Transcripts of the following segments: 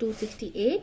268।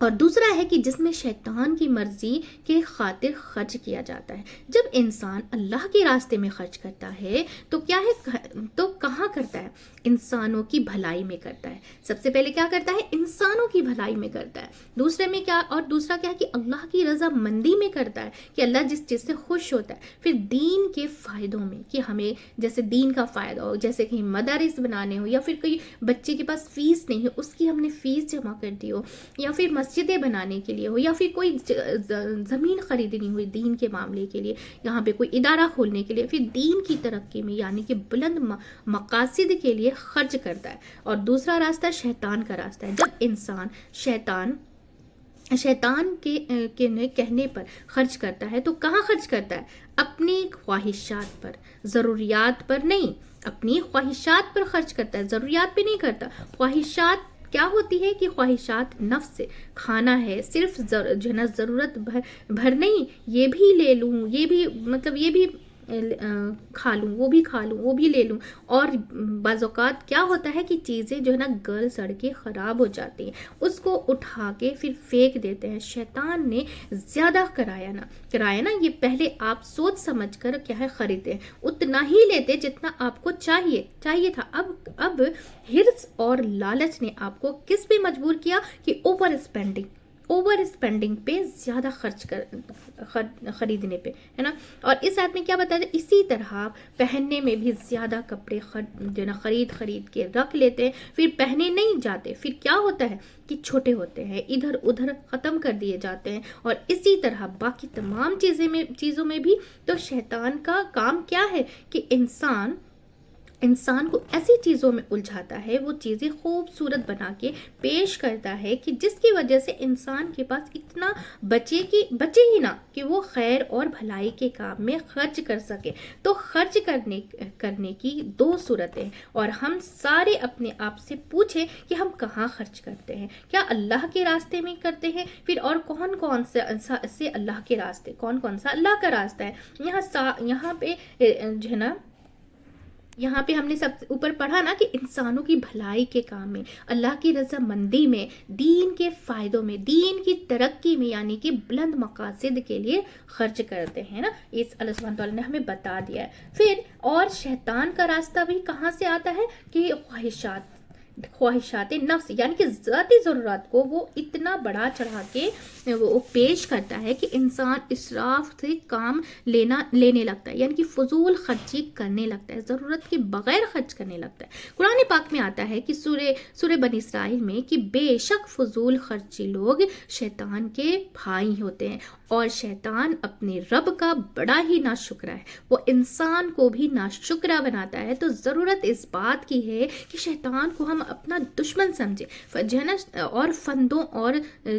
اور دوسرا ہے کہ جس میں شیطان کی مرضی کے خاطر خرچ کیا جاتا ہے. جب انسان اللہ کے راستے میں خرچ کرتا ہے تو کیا ہے، تو کہاں کرتا ہے؟ انسانوں کی بھلائی میں کرتا ہے. سب سے پہلے کیا کرتا ہے؟ انسانوں کی بھلائی میں کرتا ہے. دوسرے میں کیا، اور دوسرا کیا ہے کہ اللہ کی رضا مندی میں کرتا ہے، کہ اللہ جس چیز سے خوش ہوتا ہے. پھر دین کے فائدوں میں، کہ ہمیں جیسے دین کا فائدہ ہو، جیسے کہیں مدارس بنانے ہو، یا پھر کوئی بچے کے پاس فیس نہیں ہے اس کی ہم نے فیس جمع کر دی ہو، یا پھر مسجدیں بنانے کے لیے ہو، یا پھر کوئی زمین خریدنی ہوئی دین کے معاملے کے لیے، یہاں پہ کوئی ادارہ کھولنے کے لیے، پھر دین کی ترقی میں یعنی کہ بلند مقاصد کے لیے خرچ کرتا ہے. اور دوسرا راستہ شیطان کا راستہ ہے. جب انسان شیطان کے کہنے پر خرچ کرتا ہے تو کہاں خرچ کرتا ہے؟ اپنی خواہشات پر، ضروریات پر نہیں. اپنی خواہشات پر خرچ کرتا ہے، ضروریات پہ نہیں کرتا. خواہشات کیا ہوتی ہے کہ خواہشات نفس سے کھانا ہے، صرف جو ہے نا ضرورت بھر نہیں، یہ بھی لے لوں، یہ بھی مطلب یہ بھی کھا لوں، وہ بھی کھا لوں، وہ بھی لے لوں. اور بعض اوقات کیا ہوتا ہے کہ چیزیں جو ہے نا گل سڑ کے خراب ہو جاتی ہیں، اس کو اٹھا کے پھر پھینک دیتے ہیں. شیطان نے زیادہ کرایا نا، یہ پہلے آپ سوچ سمجھ کر کیا ہے خریدتے ہیں، اتنا ہی لیتے جتنا آپ کو چاہیے تھا. اب ہرس اور لالچ نے آپ کو کس پہ مجبور کیا؟ کہ اوور اسپینڈنگ پہ، زیادہ خریدنے پہ، ہے نا. اور اس آیت میں کیا بتایا جائے، اسی طرح پہننے میں بھی زیادہ کپڑے جو نا خرید کے رکھ لیتے ہیں، پھر پہنے نہیں جاتے. پھر کیا ہوتا ہے کہ چھوٹے ہوتے ہیں، ادھر ادھر ختم کر دیے جاتے ہیں. اور اسی طرح باقی تمام چیزوں میں بھی تو شیطان کا کام کیا ہے کہ انسان کو ایسی چیزوں میں الجھاتا ہے، وہ چیزیں خوبصورت بنا کے پیش کرتا ہے کہ جس کی وجہ سے انسان کے پاس اتنا بچے ہی نہ کہ وہ خیر اور بھلائی کے کام میں خرچ کر سکے. تو خرچ کرنے کی دو صورتیں، اور ہم سارے اپنے آپ سے پوچھیں کہ ہم کہاں خرچ کرتے ہیں. کیا اللہ کے راستے میں کرتے ہیں؟ پھر اور کون سے اللہ کے راستے، کون سا اللہ کا راستہ ہے. یہاں پہ جو ہے نا، یہاں پہ ہم نے سب سے اوپر پڑھا نا کہ انسانوں کی بھلائی کے کام میں، اللہ کی رضا مندی میں، دین کے فائدوں میں، دین کی ترقی میں یعنی کہ بلند مقاصد کے لیے خرچ کرتے ہیں نا. اس اللہ سبحانہ تعالیٰ نے ہمیں بتا دیا ہے. پھر اور شیطان کا راستہ بھی کہاں سے آتا ہے کہ خواہشات نفس یعنی کہ ذاتی ضرورت کو وہ اتنا بڑا چڑھا کے وہ پیش کرتا ہے کہ انسان اسراف سے کام لینے لگتا ہے، یعنی کہ فضول خرچی کرنے لگتا ہے، ضرورت کے بغیر خرچ کرنے لگتا ہے. قرآن پاک میں آتا ہے کہ سورہ بنی اسرائیل میں کہ بے شک فضول خرچی لوگ شیطان کے بھائی ہوتے ہیں، اور شیطان اپنے رب کا بڑا ہی ناشکرا ہے، وہ انسان کو بھی ناشکرا بناتا ہے. تو ضرورت اس بات کی ہے کہ شیطان کو ہم اپنا دشمن سمجھے جو ہے نا، اور فندوں اور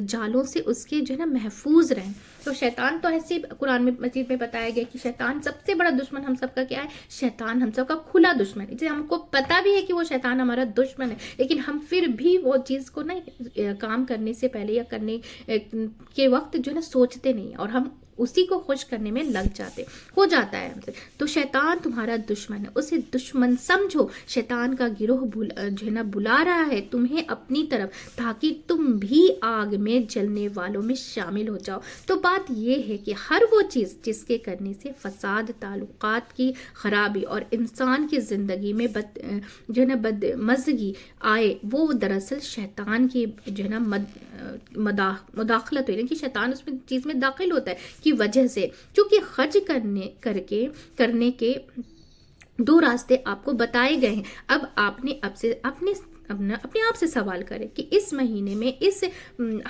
جالوں سے اس کے جو ہے نا محفوظ رہیں. تو شیطان تو ایسے قرآن میں مجید میں بتایا گیا کہ شیطان سب سے بڑا دشمن ہم سب کا کیا ہے؟ شیطان ہم سب کا کھلا دشمن ہے. جسے ہم کو پتا بھی ہے کہ وہ شیطان ہمارا دشمن ہے، لیکن ہم پھر بھی وہ چیز کو نا کام کرنے سے پہلے یا کرنے کے وقت جو ہے نا سوچتے نہیں، اور ہم اسی کو خوش کرنے میں لگ ہو جاتا ہے ہم سے. تو شیطان تمہارا دشمن ہے، اسے دشمن سمجھو. شیطان کا گروہ جو ہے نا بلا رہا ہے تمہیں اپنی طرف، تاکہ تم بھی آگ میں جلنے والوں میں شامل ہو جاؤ. تو بات یہ ہے کہ ہر وہ چیز جس کے کرنے سے فساد، تعلقات کی خرابی اور انسان کی زندگی میں جو ہے نا بدمزگی آئے، وہ دراصل شیطان کی جو ہے نا مداخلت ہوئی، کہ شیطان اس میں چیز میں داخل ہوتا ہے کی وجہ سے. چونکہ خرچ کرنے کے دو راستے آپ کو بتائے گئے ہیں. اب آپ نے اپنے آپ سے سوال کریں کہ اس مہینے میں، اس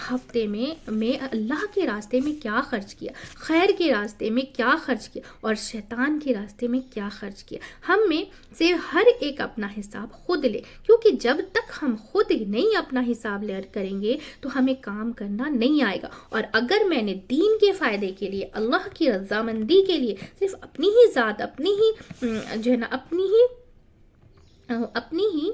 ہفتے میں اللہ کے راستے میں کیا خرچ کیا، خیر کے راستے میں کیا خرچ کیا، اور شیطان کے راستے میں کیا خرچ کیا. ہم میں سے ہر ایک اپنا حساب خود لے، کیونکہ جب تک ہم خود نہیں اپنا حساب لے کریں گے تو ہمیں کام کرنا نہیں آئے گا. اور اگر میں نے دین کے فائدے کے لیے، اللہ کی رضامندی کے لیے صرف اپنی ہی ذات، اپنی ہی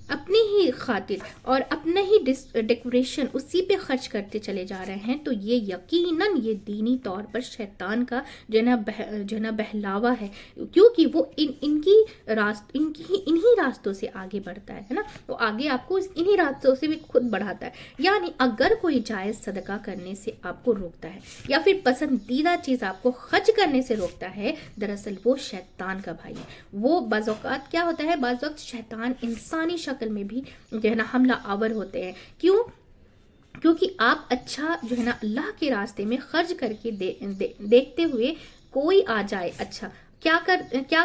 اپنی ہی خاطر اور اپنا ہی ڈیکوریشن اسی پہ خرچ کرتے چلے جا رہے ہیں، تو یہ یقیناً یہ دینی طور پر شیطان کا جو ہے نا بہلاوا ہے، کیونکہ وہ انہی راستوں سے آگے بڑھتا ہے نا، وہ آگے آپ کو انہی راستوں سے بھی خود بڑھاتا ہے۔ یعنی اگر کوئی جائز صدقہ کرنے سے آپ کو روکتا ہے یا پھر پسندیدہ چیز آپ کو خرچ کرنے سے روکتا ہے، دراصل وہ شیطان کا بھائی ہے۔ وہ بعض اوقات کیا ہوتا ہے، بعض وقت شیطان انسانی شکل میں بھی جو ہے نا حملہ آور ہوتے ہیں۔ کیونکہ آپ اچھا جو ہے نا اللہ کے راستے میں خرچ کر کے دیکھتے ہوئے کوئی آ جائے، اچھا کیا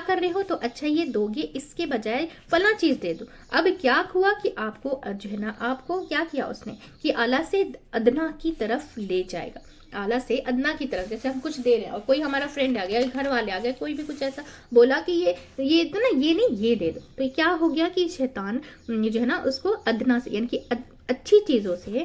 کر رہے ہو تو اچھا یہ دو گے، اس کے بجائے فلاں چیز دے دو۔ اب کیا ہوا کہ آپ کو جو ہے نا آپ کو کیا کیا اس نے کہ اعلیٰ سے ادنا کی طرف لے جائے گا، اعلیٰ سے ادنا کی طرف۔ جیسے ہم کچھ دے رہے ہیں اور کوئی ہمارا فرینڈ آ گیا، گھر والے آ گئے، کوئی بھی کچھ ایسا بولا کہ یہ تو نا یہ نہیں یہ دے دو، تو کیا ہو گیا کہ شیطان جو ہے نا اس کو ادنا سے یعنی کہ اچھی چیزوں سے،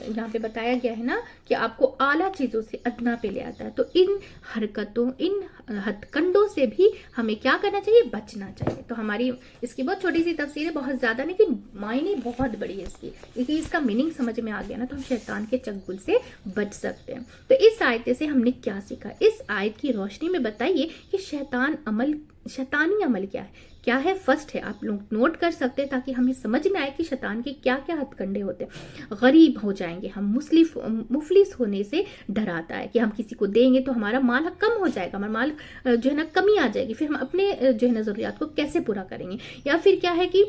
یہاں پہ بتایا گیا ہے نا کہ آپ کو اعلیٰ چیزوں سے ادنا پہ لے آتا ہے۔ تو ان حرکتوں، ان ہتھ کنڈوں سے بھی ہمیں کیا کرنا چاہیے، بچنا چاہیے۔ تو ہماری اس کی بہت چھوٹی سی تفسیر ہے، بہت زیادہ نہیں، لیکن معنی بہت بڑی ہے اس کی، کیونکہ اس کا میننگ سمجھ میں آ گیا نا تو ہم شیطان کے چنگل سے بچ سکتے ہیں۔ تو اس آیت سے ہم نے کیا سیکھا، اس آیت کی روشنی میں بتائیے کہ شیطانی عمل کیا ہے۔ فرسٹ ہے، آپ لوگ نوٹ کر سکتے ہیں تاکہ ہمیں سمجھ میں آئے کہ شیطان کے کیا کیا ہتھ کنڈے ہوتے ہیں۔ غریب ہو جائیں گے ہم، مفلس ہونے سے ڈراتا ہے کہ ہم کسی کو دیں گے تو ہمارا مال کم ہو جائے گا، ہمارا مال جو ہے نا کمی آ جائے گی، پھر ہم اپنے جو ہے نا ضروریات کو کیسے پورا کریں گے۔ یا پھر کیا ہے کہ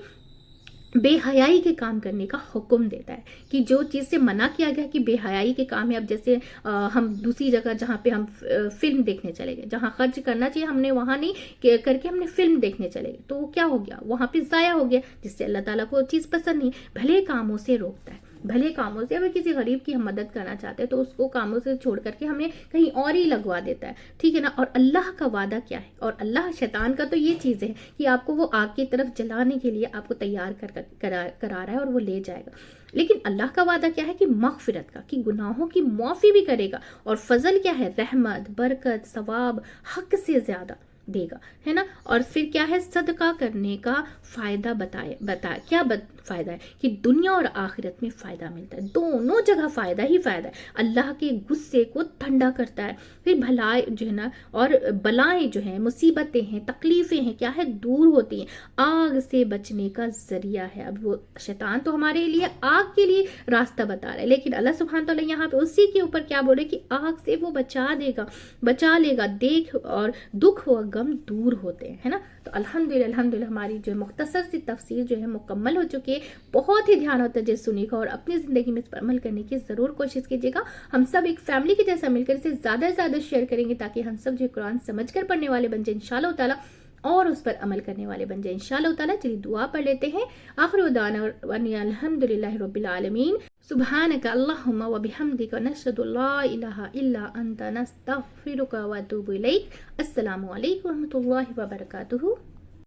بے حیائی کے کام کرنے کا حکم دیتا ہے کہ جو چیز سے منع کیا گیا کہ بے حیائی کے کام ہے، اب جیسے ہم دوسری جگہ جہاں پہ ہم فلم دیکھنے چلے گئے، جہاں خرچ کرنا چاہیے ہم نے وہاں نہیں کر کے ہم نے فلم دیکھنے چلے گئے، تو وہ کیا ہو گیا، وہاں پہ ضائع ہو گیا، جس سے اللہ تعالیٰ کو چیز پسند نہیں۔ بھلے کاموں سے روکتا ہے، بھلے کاموں سے، اگر کسی غریب کی ہم مدد کرنا چاہتے ہیں تو اس کو کاموں سے چھوڑ کر کے ہمیں کہیں اور ہی لگوا دیتا ہے، ٹھیک ہے نا۔ اور اللہ کا وعدہ کیا ہے، اور اللہ شیطان کا تو یہ چیز ہے کہ آپ کو وہ آگ کی طرف جلانے کے لیے آپ کو تیار کرا رہا ہے اور وہ لے جائے گا، لیکن اللہ کا وعدہ کیا ہے کہ مغفرت کا، کہ گناہوں کی معافی بھی کرے گا، اور فضل کیا ہے، رحمت، برکت، ثواب حق سے زیادہ دے گا، ہے نا۔ اور پھر کیا ہے، صدقہ کرنے کا فائدہ بتایا کیا فائدہ ہے کہ دنیا اور آخرت میں فائدہ ملتا ہے، دونوں جگہ فائدہ ہی فائدہ ہے۔ اللہ کے غصے کو ٹھنڈا کرتا ہے، پھر بھلائی جو ہے نا اور بلائیں جو ہیں، مصیبتیں ہیں، تکلیفیں ہیں، کیا ہے، دور ہوتی ہیں، آگ سے بچنے کا ذریعہ ہے۔ اب وہ شیطان تو ہمارے لیے آگ کے لیے راستہ بتا رہا ہے، لیکن اللہ سبحانہ تعالیٰ یہاں پہ اسی کے اوپر کیا بولے کہ آگ سے وہ بچا لے گا، دیکھ اور دکھ و غم دور ہوتے ہیں، ہے نا۔ تو الحمدللہ ہماری جو مختصر سی تفسیر جو ہے مکمل ہو چکی ہے۔ بہت ہی دھیان و توجہ سنیے گا اور اپنی زندگی میں اس پر عمل کرنے کی ضرور کوشش کیجیے گا۔ ہم سب ایک فیملی کے جیسا مل کر اسے زیادہ سے زیادہ شیئر کریں گے تاکہ ہم سب جو قرآن سمجھ کر پڑھنے والے بن جائیں انشاءاللہ تعالیٰ، اور اس پر عمل کرنے والے بن جائیں انشاءاللہ تعالیٰ۔ چلیے دعا پڑھ لیتے ہیں۔ آخر دعوانا الحمدللہ رب العالمین، سبحانک اللہم و بحمدک، نشہد لا الہ الا انت، نستغفرک و اتوب الیک۔ السلام علیکم و رحمۃ اللہ وبرکاتہ۔